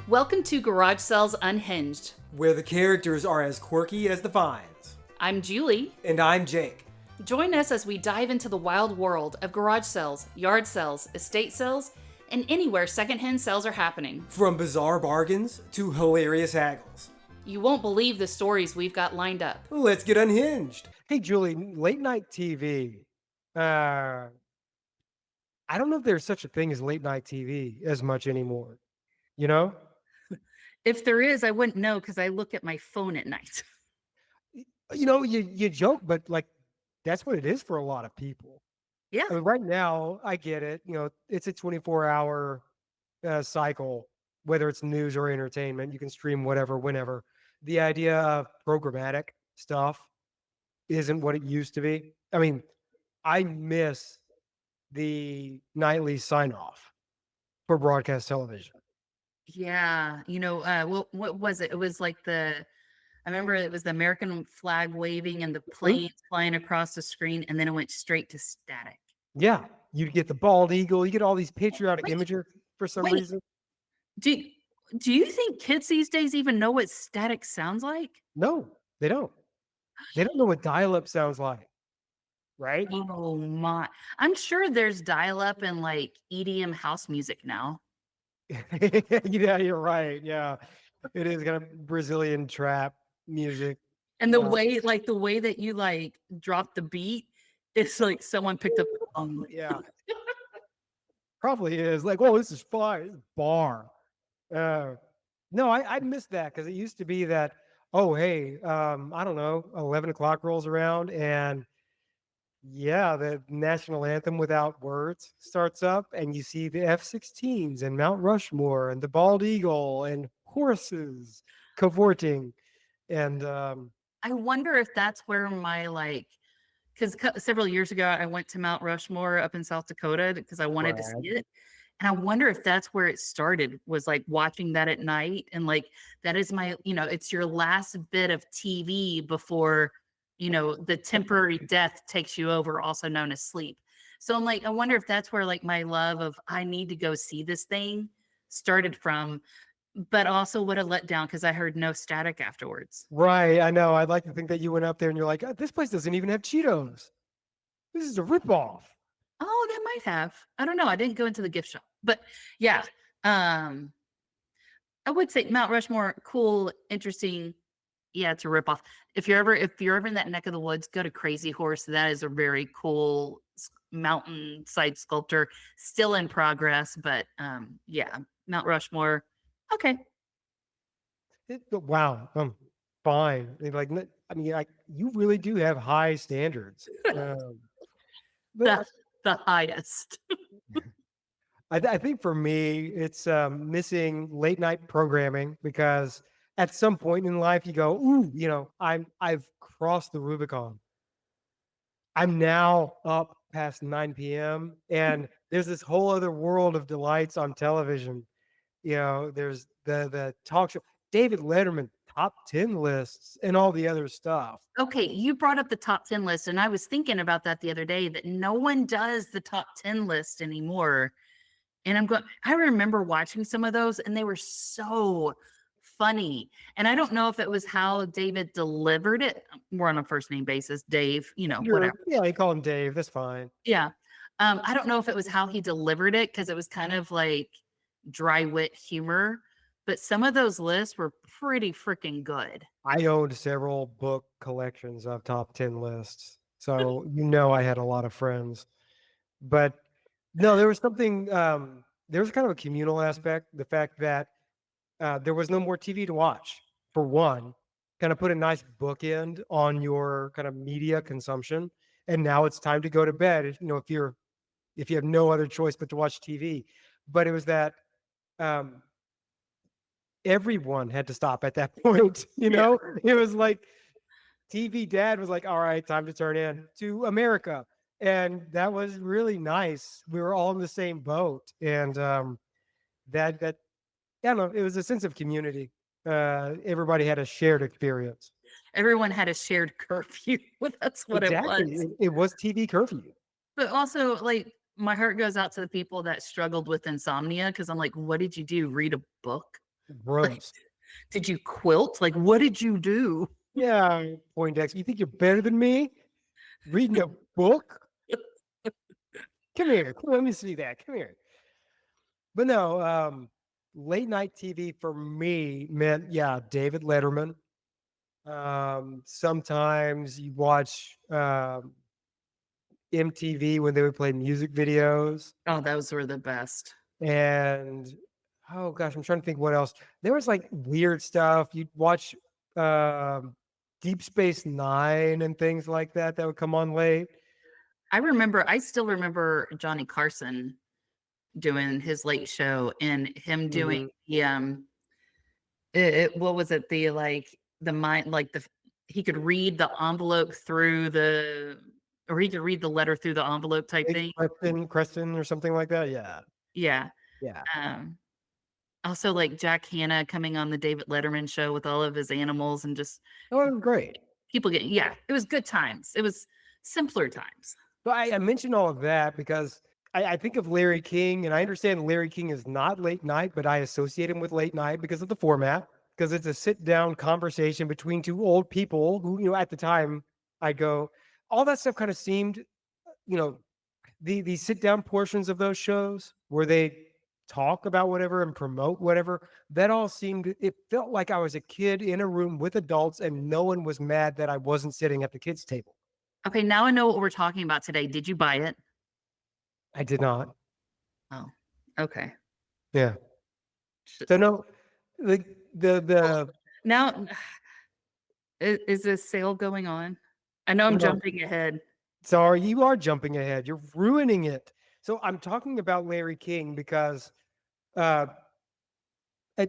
Welcome to Garage Sales Unhinged. where the characters are as quirky as the finds. I'm Julie. And I'm Jake. Join us as we dive into the wild world of garage sales, yard sales, estate sales, and anywhere secondhand sales are happening. From bizarre bargains to hilarious haggles. You won't believe the stories we've got lined up. Let's get unhinged. Hey, Julie, late night TV. I don't know if there's such a thing as late night TV as much anymore. You know? If there is, I wouldn't know because I look at my phone at night. You joke, but like that's what it is for a lot of people. Yeah. I mean, right now, I get it. It's a 24-hour cycle, whether it's news or entertainment. You can stream whatever, whenever. The idea of programmatic stuff isn't what it used to be. I mean, I miss the nightly sign off for broadcast television. Yeah. What was it? It was like I remember it was the American flag waving and the planes flying across the screen, and then it went straight to static. Yeah, you get the bald eagle. You get all these patriotic imagery for some reason. Do you think kids these days even know what static sounds like? No, they don't. They don't know what dial-up sounds like, right? Oh my! I'm sure there's dial-up and like EDM house music now. Yeah, you're right. Yeah, it is kind of Brazilian trap music. And the way that you like drop the beat, it's like someone picked up the phone. Yeah, probably is. Like, oh, this is fire. This is bar. No, I miss that because it used to be that. Oh, hey, I don't know, 11 o'clock rolls around and yeah, the national anthem without words starts up and you see the F-16s and Mount Rushmore and the bald eagle and horses cavorting. And I wonder if that's where because several years ago I went to Mount Rushmore up in South Dakota because I wanted to see it. And I wonder if that's where it started, was like watching that at night. And like, that is it's your last bit of TV before, the temporary death takes you over, also known as sleep. So I'm like, I wonder if that's where like my love of, I need to go see this thing started from, but also what a letdown because I heard no static afterwards. right, I know. I'd like to think that you went up there and you're like, this place doesn't even have Cheetos. This is a ripoff. Oh, that might have. I don't know. I didn't go into the gift shop, but yeah. I would say Mount Rushmore, cool, interesting. Yeah, it's a ripoff. If you're ever in that neck of the woods, go to Crazy Horse. That is a very cool mountainside sculpture, still in progress. But yeah, Mount Rushmore. Okay. Wow, fine. Like, I mean, you really do have high standards. But The highest. I think for me, it's missing late night programming because at some point in life you go, ooh, I've crossed the Rubicon. I'm now up past 9 p.m. and there's this whole other world of delights on television. There's the talk show, David Letterman top 10 lists and all the other stuff. Okay, you brought up the top 10 list, and I was thinking about that the other day, that no one does the top 10 list anymore. And I remember watching some of those, and they were so funny. And I don't know if it was how David delivered it. We're on a first name basis, Dave, whatever. Yeah, you call him Dave. That's fine. Yeah. I don't know if it was how he delivered it, because it was kind of like dry wit humor. But some of those lists were pretty freaking good. I owned several book collections of top 10 lists. So, I had a lot of friends. But no, there was something, there was kind of a communal aspect. The fact that there was no more TV to watch, for one, kind of put a nice bookend on your kind of media consumption. And now it's time to go to bed, if you have no other choice but to watch TV. But it was that everyone had to stop at that point. It was like TV dad was like, all right, time to turn in to America. And that was really nice. We were all in the same boat. And that I don't know, it was a sense of community. Everybody had a shared experience. Everyone had a shared curfew. That's what it was. It was TV curfew. But also, like, my heart goes out to the people that struggled with insomnia, because I'm like, what did you do? Read a book? Like, Gross. did you quilt? Like, what did you do? Yeah, Poindexter. You think you're better than me? Reading a book? Come here. Let me see that. Come here. But no, late night TV for me meant, yeah, David Letterman. Sometimes you watch MTV when they would play music videos. Oh, those were the best. And oh gosh, I'm trying to think what else. There was like weird stuff. You'd watch um Deep Space Nine and things like that that would come on late. I still remember Johnny Carson doing his late show and him doing Mhm. the what was it? The like the mind like the he could read the envelope through the or he could read the letter through the envelope type Big thing. Creston or something like that. Yeah. Yeah. Yeah. Um Also like Jack Hanna coming on the David Letterman show with all of his animals and just Oh, it was great. people getting yeah, it was good times. It was simpler times. But I mentioned all of that because I think of Larry King, and I understand Larry King is not late night, but I associate him with late night because of the format, because it's a sit down conversation between two old people who, at the time I go, all that stuff kind of seemed, you know, the sit down portions of those shows where they talk about whatever and promote whatever, that all seemed, it felt like I was a kid in a room with adults and no one was mad that I wasn't sitting at the kids' table. Okay, now I know what we're talking about today. Did you buy it? I did not. Oh, okay. Yeah. Sh- So no, the the Well, the now is this sale going on? I know I'm no, jumping ahead. sorry, you are jumping ahead. You're ruining it. So I'm talking about Larry King because uh uh,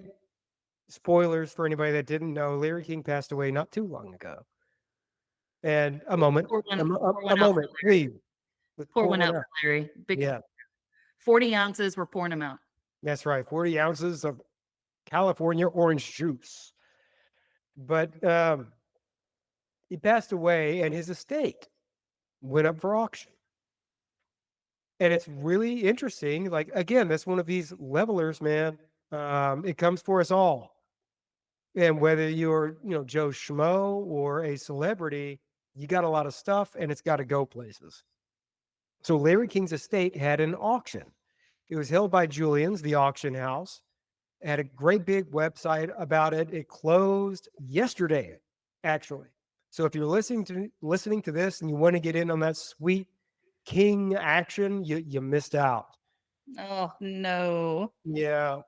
spoilers for anybody that didn't know, Larry King passed away not too long ago. And a moment, Pour a one out for moment, Larry. please. Let's Pour pour one one out out. for Larry. Big Yeah, 40 ounces. We're pouring them out. that's right. 40 ounces of California orange juice. But he passed away and his estate went up for auction. And it's really interesting. Like, again, that's one of these levelers, man. It comes for us all. And whether you're, Joe Schmo or a celebrity, you got a lot of stuff and it's got to go places. So Larry King's estate had an auction. It was held by Julian's, the auction house. It had a great big website about it. It closed yesterday, actually. So if you're listening to this and you want to get in on that sweet King action, you missed out. Oh, no. Yeah.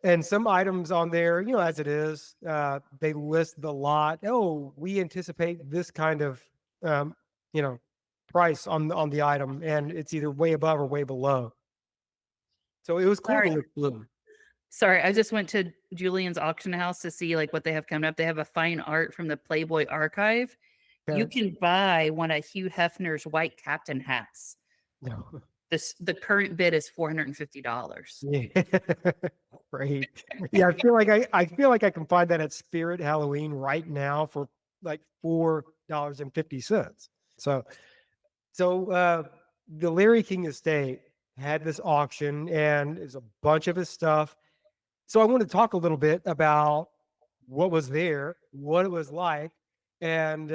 And some items on there, as it is, they list the lot. Oh, we anticipate this kind of, um, you know, price on the item, and it's either way above or way below. So it was cool Sorry. to look through. Sorry, I just went to Julian's auction house to see like what they have coming up. They have a fine art from the Playboy archive. You Okay. can buy one of Hugh Hefner's white captain hats. No. The current bid is $450. Yeah. Great. Yeah, I feel like I can find that at Spirit Halloween right now for like $4.50. So the Larry King estate had this auction and it's a bunch of his stuff. So I want to talk a little bit about what was there, what it was like, and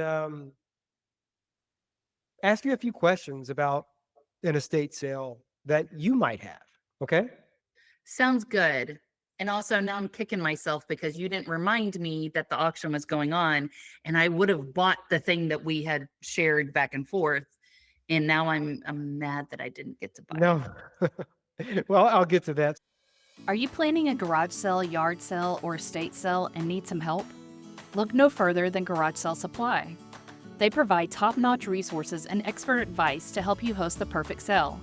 ask you a few questions about an estate sale that you might have. Okay. Sounds good. And also now I'm kicking myself because you didn't remind me that the auction was going on and I would have bought the thing that we had shared back and forth. And now I'm mad that I didn't get to buy it. No. Well, I'll get to that. Are you planning a garage sale, yard sale, or estate sale and need some help? Look no further than Garage Sale Supply. They provide top-notch resources and expert advice to help you host the perfect sale.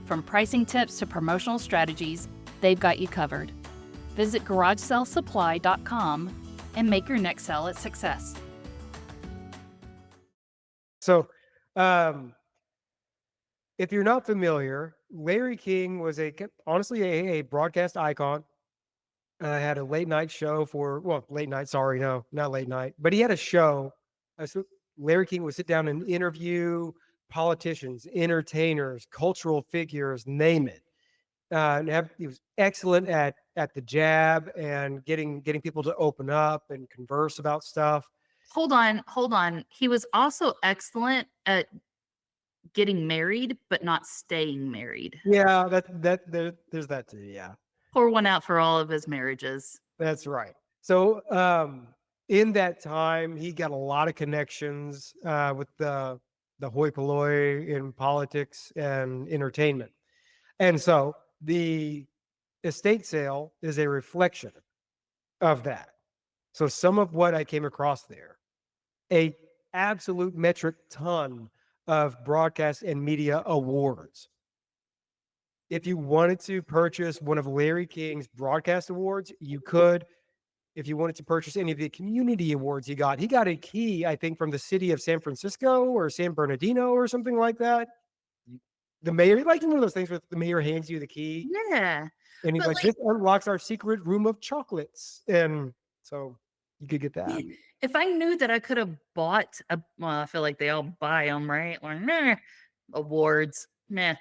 From pricing tips to promotional strategies, they've got you covered. Visit garagesalesupply.com and make your next sale a success. So, if you're not familiar, Larry King was honestly a broadcast icon. Had a late night show late night. Sorry, no, not late night, but he had a show. So Larry King would sit down and interview politicians, entertainers, cultural figures, name it. He was excellent at the jab and getting people to open up and converse about stuff. Hold on, hold on. He was also excellent at getting married, but not staying married. Yeah, there's that too. Yeah, Pour one out for all of his marriages. that's right. So in that time, he got a lot of connections with the hoi polloi in politics and entertainment, and so the estate sale is a reflection of that. So some of what I came across there, a absolute metric ton of broadcast and media awards. If you wanted to purchase one of Larry King's broadcast awards, you could. If you wanted to purchase any of the community awards he got a key, I think, from the city of San Francisco or San Bernardino or something like that. The mayor, like one of those things where the mayor hands you the key Yeah. and he's But like, this unlocks our secret room of chocolates. And so you could get that. if I knew that I could have bought well, I feel like they all buy them, right? Or meh, awards, meh.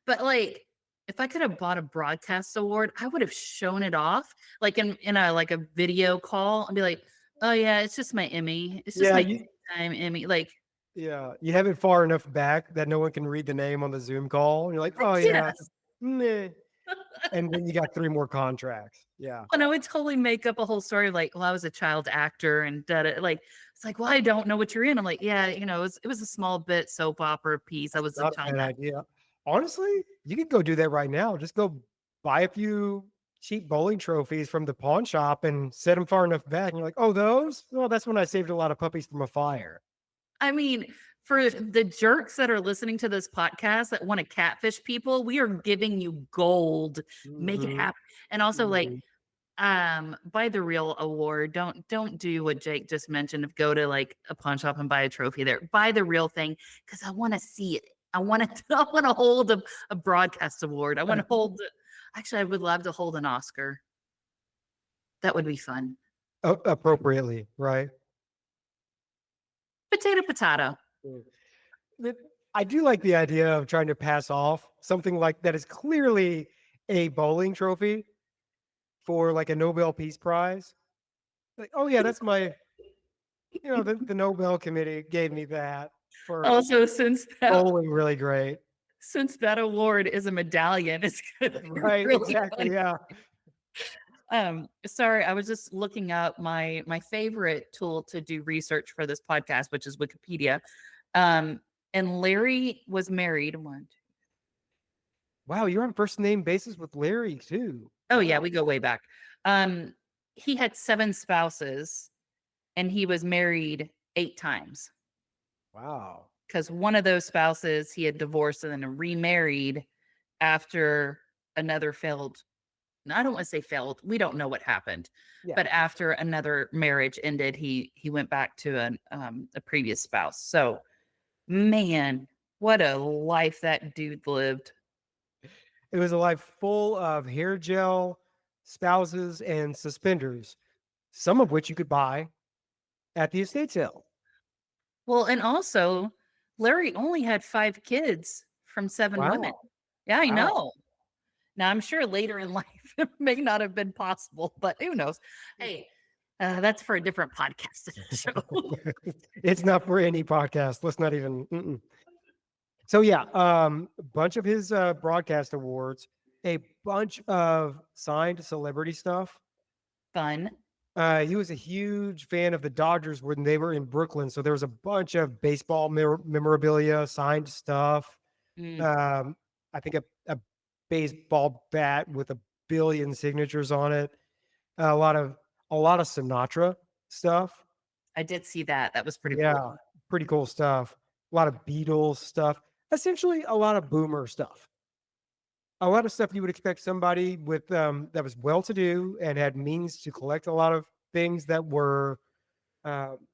But like, if I could have bought a broadcast award, I would have shown it off, like in a like a video call, and be like, "Oh yeah, it's just my Emmy. It's just Yeah, my you, time Emmy." Like, yeah, you have it far enough back that no one can read the name on the Zoom call. And you're like, oh yeah, yes. meh. And then you got 3 more contracts. Yeah. And I would totally make up a whole story of like, well, I was a child actor and like it's like, well, I don't know what you're in. I'm like, yeah, it was a small bit soap opera piece. I was a Not a child bad actor. idea. Honestly, you could go do that right now. Just go buy a few cheap bowling trophies from the pawn shop and set them far enough back. And you're like, oh, those? Well, that's when I saved a lot of puppies from a fire. I mean, for the jerks that are listening to this podcast that want to catfish people, we are giving you gold. Make it Mhm, happen. And also like mhm. buy the real award. Don't do what Jake just mentioned of go to like a pawn shop and buy a trophy there. Buy the real thing because I want to see it. I want to I want to hold a broadcast award. I want to hold actually I would love to hold an Oscar. That would be fun. Appropriately, right? Potato potato. Mm. I do like the idea of trying to pass off something like that is clearly a bowling trophy for like a Nobel Peace Prize. Like, oh yeah, that's my, the Nobel Committee gave me that for Also, bowling really great. since that award is a medallion, it's gonna be Right, really exactly. fun. Yeah. Sorry, I was just looking up my favorite tool to do research for this podcast, which is Wikipedia. And Larry was married. Wow, you're on first name basis with Larry too. Oh yeah, Wow. we go way back. He had 7 spouses and he was married 8 times Wow. because one of those spouses he had divorced and then remarried after another failed. I don't want to say failed. We don't know what happened, Yeah. but after another marriage ended, he went back to a previous spouse. So, man, what a life that dude lived. It was a life full of hair gel, spouses, and suspenders, some of which you could buy at the estate sale. Well, and also, Larry only had 5 kids from 7 women. Wow. Yeah, I Wow. know. Now, I'm sure later in life it may not have been possible, but who knows? Hey, that's for a different podcast show. It's not for any podcast. Let's not even. So yeah, a bunch of his broadcast awards, a bunch of signed celebrity stuff. Fun. He was a huge fan of the Dodgers when they were in Brooklyn. So there was a bunch of baseball memorabilia, signed stuff. Mm. I think a baseball bat with 1 billion signatures on it. A lot of Sinatra stuff. I did see that. That was pretty Yeah, cool. pretty cool stuff. A lot of Beatles stuff. Essentially, a lot of boomer stuff. A lot of stuff you would expect somebody with that was well-to-do and had means to collect a lot of things that were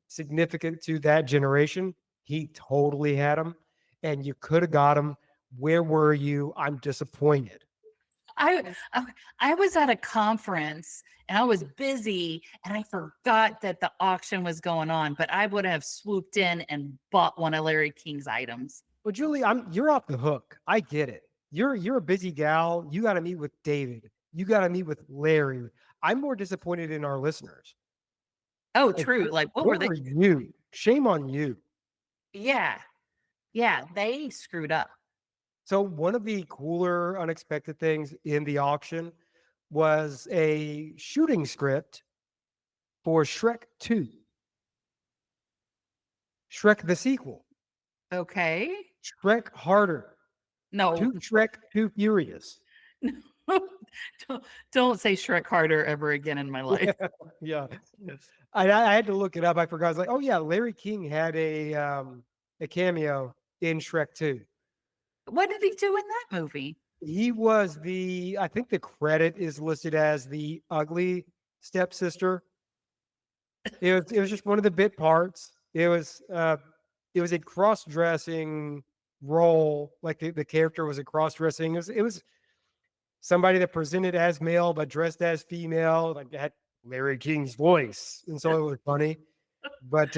significant to that generation. He totally had them, and you could have got them. Where were you? I'm disappointed. I was at a conference and I was busy and I forgot that the auction was going on, but I would have swooped in and bought one of Larry King's items. Well, Julie, you're off the hook. I get it. You're a busy gal. You got to meet with David. You got to meet with Larry. I'm more disappointed in our listeners. Oh, Like, true. Like, what were what they? were you? Shame on you. Yeah. Yeah. They screwed up. So one of the cooler, unexpected things in the auction was a shooting script for Shrek 2. Shrek the sequel. Okay. Shrek Harder. No. Too Shrek Too Furious. don't, don't say Shrek harder ever again in my life. Yeah. I had to look it up. I forgot. I was like, oh yeah, Larry King had a cameo in Shrek 2. What did he do in that movie? He was I think the credit is listed as the ugly stepsister. It was just one of the bit parts. It was a cross-dressing role. Like the character was a cross-dressing. It was somebody that presented as male but dressed as female, like had Larry King's voice, and so it was funny. But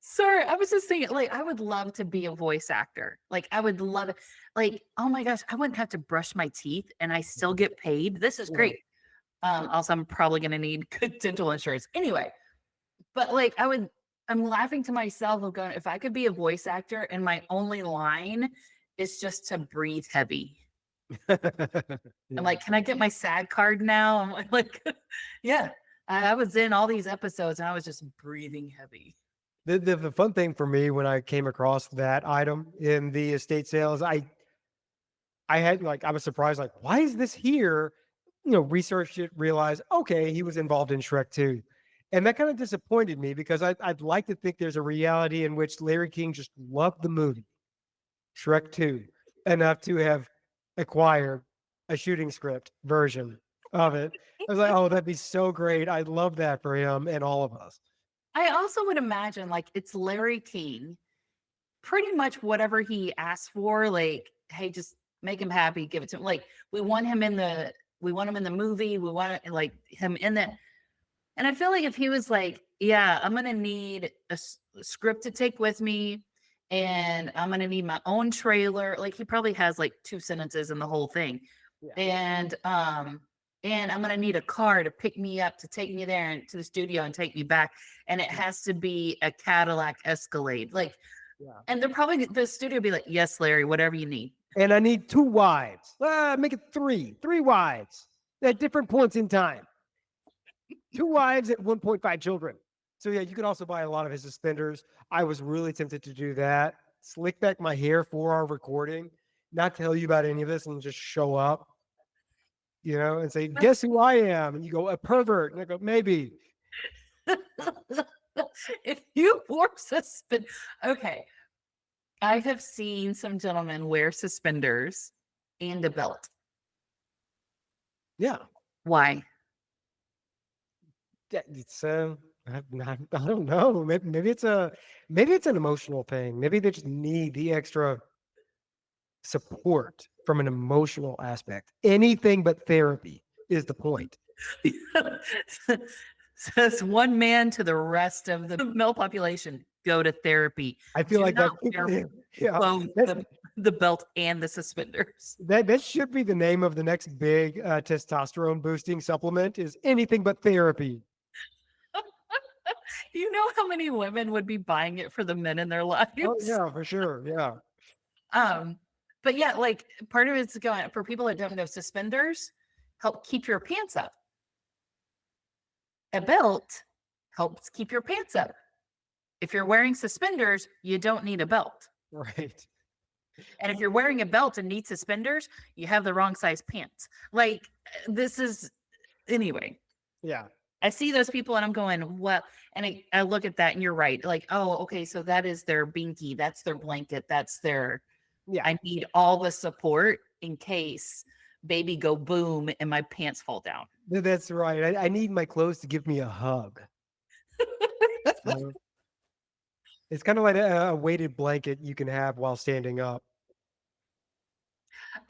Sorry, I was just thinking, like, I would love to be a voice actor. Like, I would love it. Like, oh my gosh, I wouldn't have to brush my teeth and I still get paid. This is great. Also, I'm probably going to need good dental insurance anyway. But like, I'm laughing to myself of going, if I could be a voice actor and my only line is just to breathe heavy. I'm like, can I get my SAG card now? I'm like, yeah. I was in all these episodes and I was just breathing heavy. The fun thing for me when I came across that item in the estate sales, I was surprised, like, why is this here? Researched it, realized, okay, he was involved in Shrek 2. And that kind of disappointed me because I'd like to think there's a reality in which Larry King just loved the movie, Shrek 2, enough to have acquired a shooting script version of it. I was like, oh, that'd be so great. I'd love that for him and all of us. I also would imagine like it's Larry King, pretty much whatever he asked for, like, hey, just make him happy, give it to him. Like we want him in the movie, we want like him in that. And I feel like if he was like, yeah, I'm gonna need a script to take with me, and I'm gonna need my own trailer. Like he probably has like 2 sentences in the whole thing. Yeah. And I'm gonna need a car to pick me up, to take me there and to the studio and take me back. And it has to be a Cadillac Escalade. Like, Yeah. and they're probably the studio be like, yes, Larry, whatever you need. And I need 2 wives. Make it 3 wives at different points in time. 2 wives and 1.5 children. So yeah, you could also buy a lot of his suspenders. I was really tempted to do that. Slick back my hair for our recording, not tell you about any of this, and just show up, and say, guess who I am? And you go, a pervert. And I go, maybe. If you wore suspend, okay. I have seen some gentlemen wear suspenders and a belt. Yeah. Why? It's I don't know. Maybe it's an emotional thing. Maybe they just need the extra support from an emotional aspect. Anything but therapy is the point. Says one man to the rest of the male population, go to therapy. I feel Do like that. not wear Yeah, both the belt and the suspenders. that should be the name of the next big testosterone boosting supplement. Is anything but therapy. You know how many women would be buying it for the men in their lives? Oh yeah, for sure. Yeah. But yeah, like part of it's going for people that don't know, suspenders help keep your pants up. A belt helps keep your pants up. If you're wearing suspenders, you don't need a belt. Right. And if you're wearing a belt and need suspenders, you have the wrong size pants. Like this is anyway. Yeah. I see those people and I'm going, well, and I look at that and you're right. Like, oh, okay, so that is their binky, that's their blanket, that's their, Yeah. I need all the support in case baby go boom and my pants fall down. That's right. I need my clothes to give me a hug. It's kind of like a weighted blanket you can have while standing up.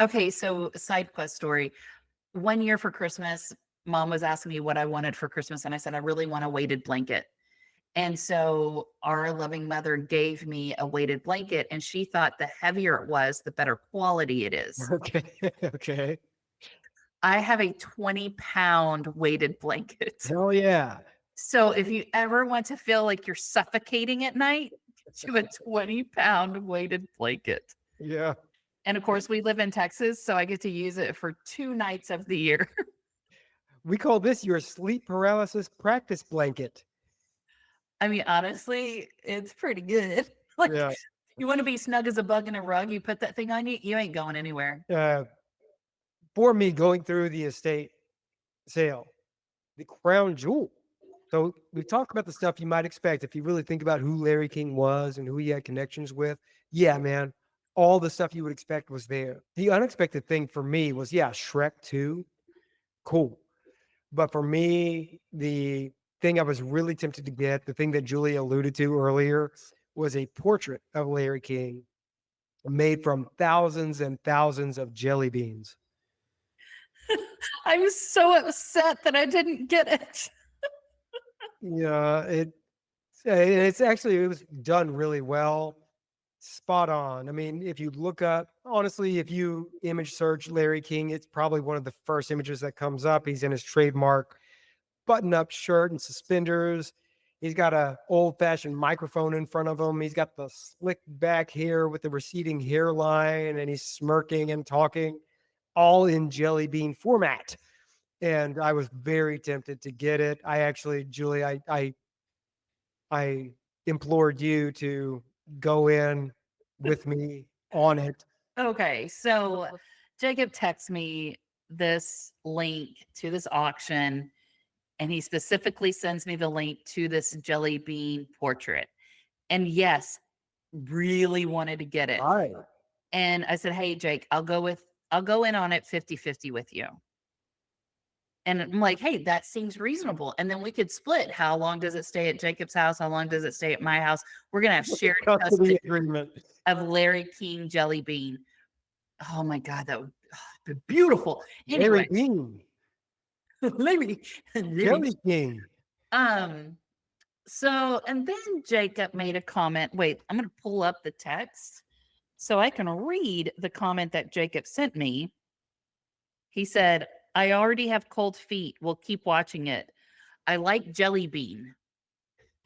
Okay, so side quest story. One year for Christmas, mom was asking me what I wanted for Christmas, and I said, I really want a weighted blanket. And so our loving mother gave me a weighted blanket, and she thought the heavier it was, the better quality it is. Okay. Okay. I have a 20-pound weighted blanket. Hell yeah. So if you ever want to feel like you're suffocating at night, get you a 20-pound weighted blanket. Yeah. And of course, we live in Texas, so I get to use it for 2 nights of the year. We call this your sleep paralysis practice blanket. I mean, honestly, it's pretty good. Like, Yeah. you want to be snug as a bug in a rug, you put that thing on you, you ain't going anywhere. For me, going through the estate sale, the crown jewel. So we've talked about the stuff you might expect if you really think about who Larry King was and who he had connections with. Yeah, man, all the stuff you would expect was there. The unexpected thing for me was, yeah, Shrek 2, cool. But for me, the thing I was really tempted to get, the thing that Julie alluded to earlier, was a portrait of Larry King made from thousands and thousands of jelly beans. I was so upset that I didn't get it. Yeah, it was done really well. Spot on. I mean, if you look up, honestly, if you image search Larry King, it's probably one of the first images that comes up. He's in his trademark button-up shirt and suspenders. He's got a old-fashioned microphone in front of him. He's got the slick back hair with the receding hairline, and he's smirking and talking, all in jelly bean format. And I was very tempted to get it. I actually, Julie, I implored you to go in with me on it. Okay, so Jacob texts me this link to this auction, and he specifically sends me the link to this jelly bean portrait. And yes, really wanted to get it. All right. And I said, hey, Jake, I'll go in on it 50-50 with you. And I'm like, hey, that seems reasonable. And then we could split. How long does it stay at Jacob's house? How long does it stay at my house? We're going to have shared custody agreement of Larry King jelly bean. Oh my God, that would be beautiful. Anyway, Larry King. Larry Jelly King. So, and then Jacob made a comment. Wait, I'm going to pull up the text so I can read the comment that Jacob sent me. He said, I already have cold feet. We'll keep watching it. I like jelly bean.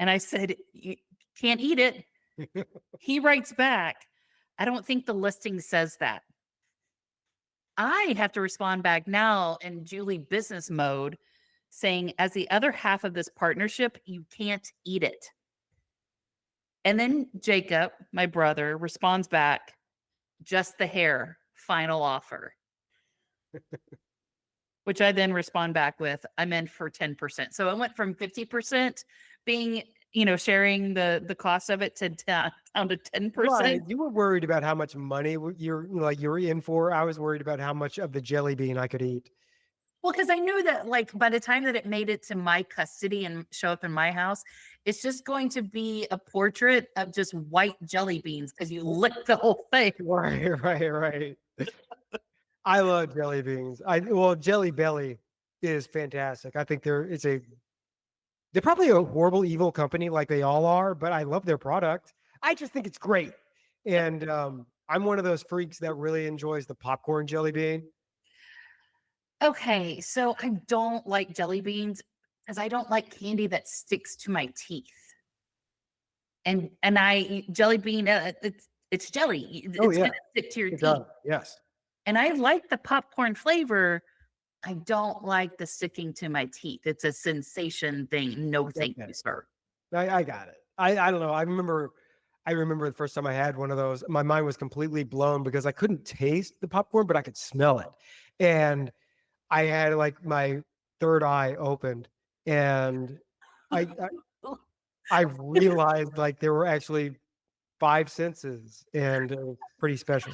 And I said, you can't eat it. He writes back, I don't think the listing says that. I have to respond back now in Julie business mode saying, as the other half of this partnership, you can't eat it. And then Jacob, my brother, responds back, just the hair, final offer. Which I then respond back with, I'm in for 10%. So I went from 50% being, sharing the cost of it to down to 10%. Right. You were worried about how much money you were in for. I was worried about how much of the jelly bean I could eat. Well, because I knew that by the time that it made it to my custody and show up in my house, it's just going to be a portrait of just white jelly beans because you lick the whole thing. Right. I love jelly beans. Jelly Belly is fantastic. I think they're probably a horrible, evil company like they all are, but I love their product. I just think it's great. And I'm one of those freaks that really enjoys the popcorn jelly bean. Okay, so I don't like jelly beans because I don't like candy that sticks to my teeth. And I eat jelly bean, it's jelly. It's gonna stick to your teeth. Does. Yes. And I like the popcorn flavor. I don't like the sticking to my teeth. It's a sensation thing. No, thank you, sir. I got it. I don't know. I remember the first time I had one of those. My mind was completely blown because I couldn't taste the popcorn, but I could smell it. And I had like my third eye opened, and I realized like there were actually 5 senses, and it was pretty special.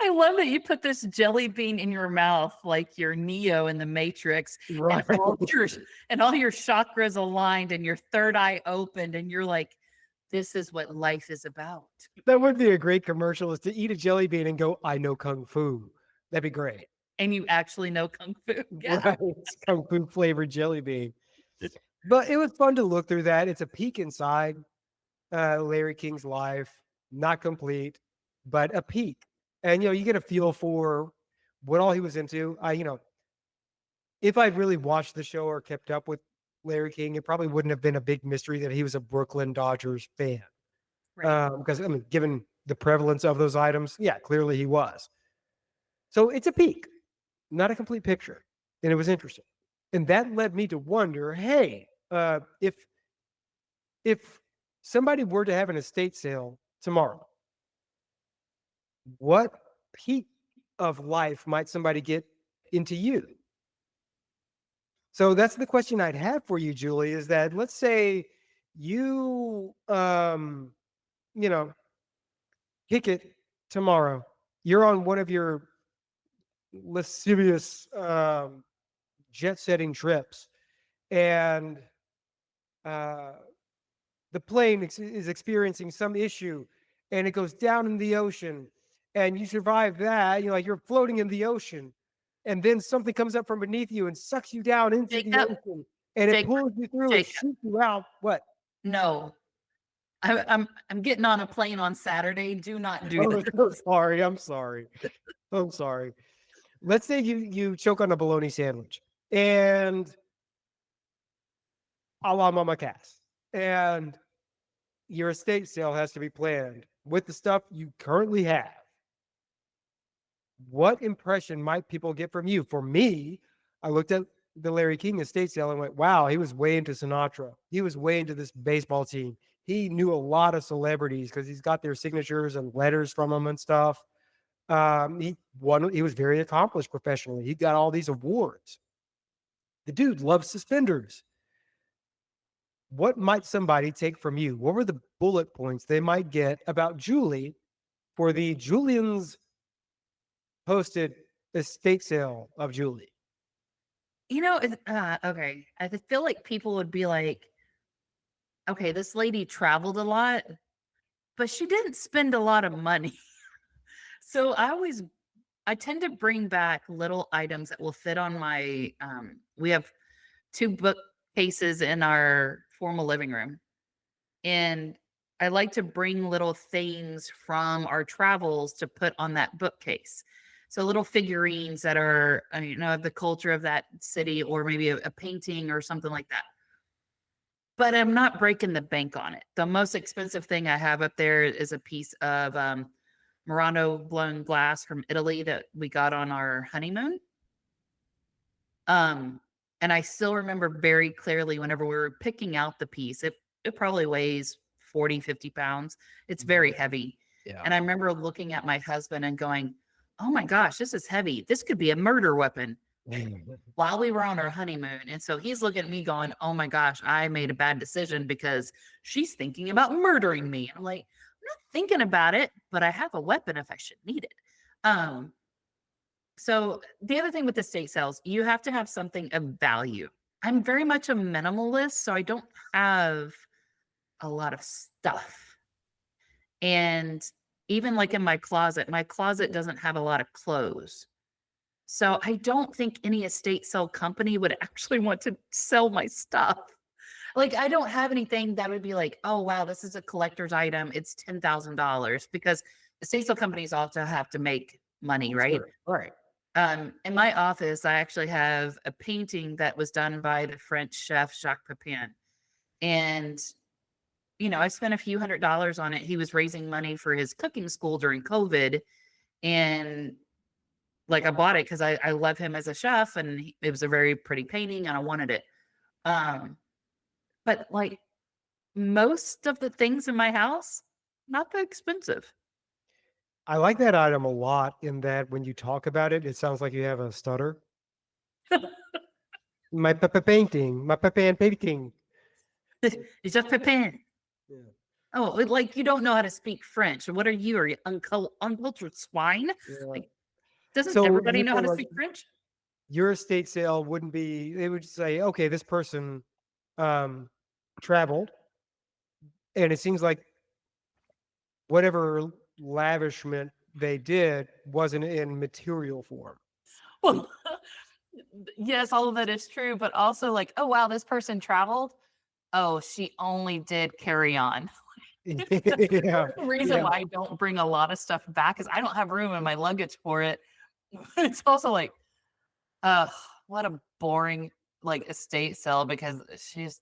I love that you put this jelly bean in your mouth like you're Neo in the Matrix, Right. and all your chakras aligned and your third eye opened, and you're like, this is what life is about. That would be a great commercial, is to eat a jelly bean and go, I know Kung Fu. That'd be great. And you actually know Kung Fu. Yeah. Right. It's Kung Fu flavored jelly bean. But it was fun to look through that. It's a peek inside Larry King's life, not complete, but a peek. And you get a feel for what all he was into. If I'd really watched the show or kept up with Larry King, it probably wouldn't have been a big mystery that he was a Brooklyn Dodgers fan. Right. Because given the prevalence of those items, yeah, clearly he was. So it's a peek, not a complete picture, and it was interesting. And that led me to wonder, hey, if somebody were to have an estate sale tomorrow, what peak of life might somebody get into you? So that's the question I'd have for you, Julie, is that let's say you, pick it tomorrow. You're on one of your lascivious jet setting trips, and the plane is experiencing some issue, and it goes down in the ocean, and you survive that. You're floating in the ocean, and then something comes up from beneath you and sucks you down into the Jacob, ocean, and it Jacob, pulls you through and Jacob. shoots you out. What? No. I'm getting on a plane on Saturday. Do not do Oh, this. so sorry. I'm sorry. I'm sorry. Let's say you choke on a bologna sandwich and a la Mama Cass, and your estate sale has to be planned with the stuff you currently have. What impression might people get from you? For me, I looked at the Larry King estate sale and went, wow, he was way into Sinatra. He was way into this baseball team. He knew a lot of celebrities because he's got their signatures and letters from them and stuff. He was very accomplished professionally. He got all these awards. The dude loves suspenders. What might somebody take from you? What were the bullet points they might get about Julie for the Julian's posted estate sale of Julie? Okay. I feel like people would be like, okay, this lady traveled a lot, but she didn't spend a lot of money. So I tend to bring back little items that will fit on my we have 2 bookcases in our formal living room. And I like to bring little things from our travels to put on that bookcase. So little figurines that are, the culture of that city, or maybe a painting or something like that. But I'm not breaking the bank on it. The most expensive thing I have up there is a piece of Murano blown glass from Italy that we got on our honeymoon. And I still remember very clearly whenever we were picking out the piece, it probably weighs 40, 50 pounds. It's very heavy. Yeah. And I remember looking at my husband and going, oh my gosh, this is heavy. This could be a murder weapon while we were on our honeymoon. And so he's looking at me going, oh my gosh, I made a bad decision because she's thinking about murdering me. I'm like, I'm not thinking about it, but I have a weapon if I should need it. So the other thing with estate sales, you have to have something of value. I'm very much a minimalist, so I don't have a lot of stuff. And even like in my closet doesn't have a lot of clothes. So I don't think any estate sale company would actually want to sell my stuff. Like, I don't have anything that would be like, oh, wow, this is a collector's item. It's $10,000, because estate sale companies also have to make money, right? Sure. Right. In my office, I actually have a painting that was done by the French chef Jacques Pepin. And, I spent a few $100s on it. He was raising money for his cooking school during COVID. And I bought it because I love him as a chef, and it was a very pretty painting and I wanted it. But most of the things in my house, not that expensive. I like that item a lot in that when you talk about it, it sounds like you have a stutter. My painting, my painting. It's just Pepin. Yeah. Oh, you don't know how to speak French. What are you? Are you uncultured swine? Yeah. Doesn't So everybody you know how feel to like speak French? your estate sale wouldn't be, they would say, okay, this person traveled, and it seems like whatever lavishment they did wasn't in material form. Well, Yes, all of that is true, but also like, oh wow, this person traveled. Oh, she only did carry on. Yeah, The reason yeah. why I don't bring a lot of stuff back is I don't have room in my luggage for it. It's also like, uh, what a boring like estate sale because she's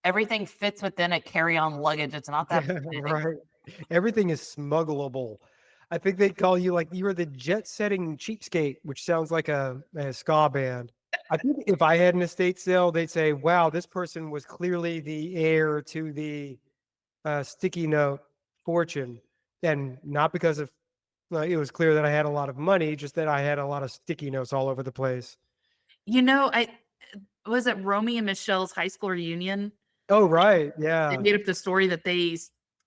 everything fits within a carry-on luggage. It's not that big. Right. Everything is smuggleable. I think they call you like you're the jet-setting cheapskate, which sounds like a ska band. I think if I had an estate sale, they'd say, "Wow, this person was clearly the heir to the sticky note fortune," and not because of it was clear that I had a lot of money, just that I had a lot of sticky notes all over the place. I was it Romy and Michelle's high school reunion? Oh, right, They yeah, made up the story that they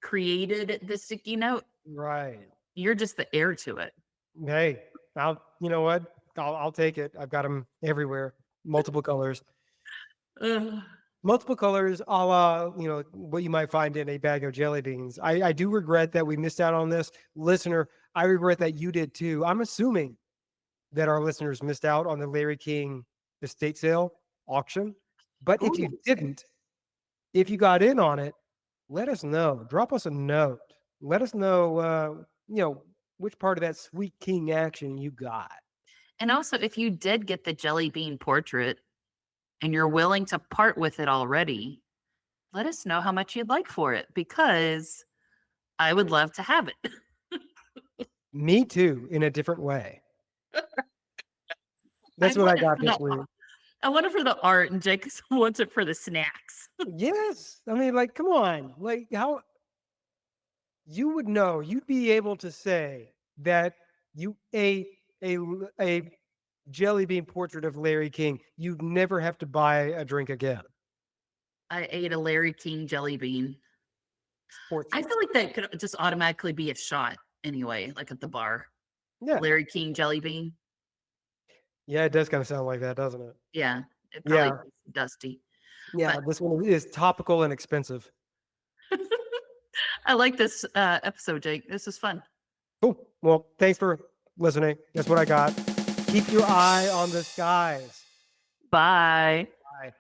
created the sticky note. right. You're just the heir to it. Hey, you know what? I'll take it. I've got them everywhere, multiple colors. Ugh. Multiple colors, a la, what you might find in a bag of jelly beans. I do regret that we missed out on this. Listener, I regret that you did too. I'm assuming that our listeners missed out on the Larry King estate sale auction. But if you Ooh. didn't, if you got in on it, let us know. Drop us a note. Let us know, which part of that sweet king action you got. And also, if you did get the jelly bean portrait and you're willing to part with it already, let us know how much you'd like for it because I would love to have it. Me too, in a different way. That's I'd what I want it got for this the week. I want it for the art, and Jake wants it for the snacks. Yes. I mean, like, come on. Like, how you would know, you'd be able to say that you ate a jelly bean portrait of Larry King. You'd never have to buy a drink again. I ate a Larry King jelly bean. I Portrait. feel like that could just automatically be a shot anyway, like at the bar. Yeah. Larry King jelly bean. Yeah, it does kind of sound like that, doesn't it? Yeah, it probably Yeah. tastes dusty. Yeah. But This one is topical and expensive. I like this episode, Jake. This is fun. Cool. Well, thanks for listening. That's what I got. Keep your eye on the skies. Bye.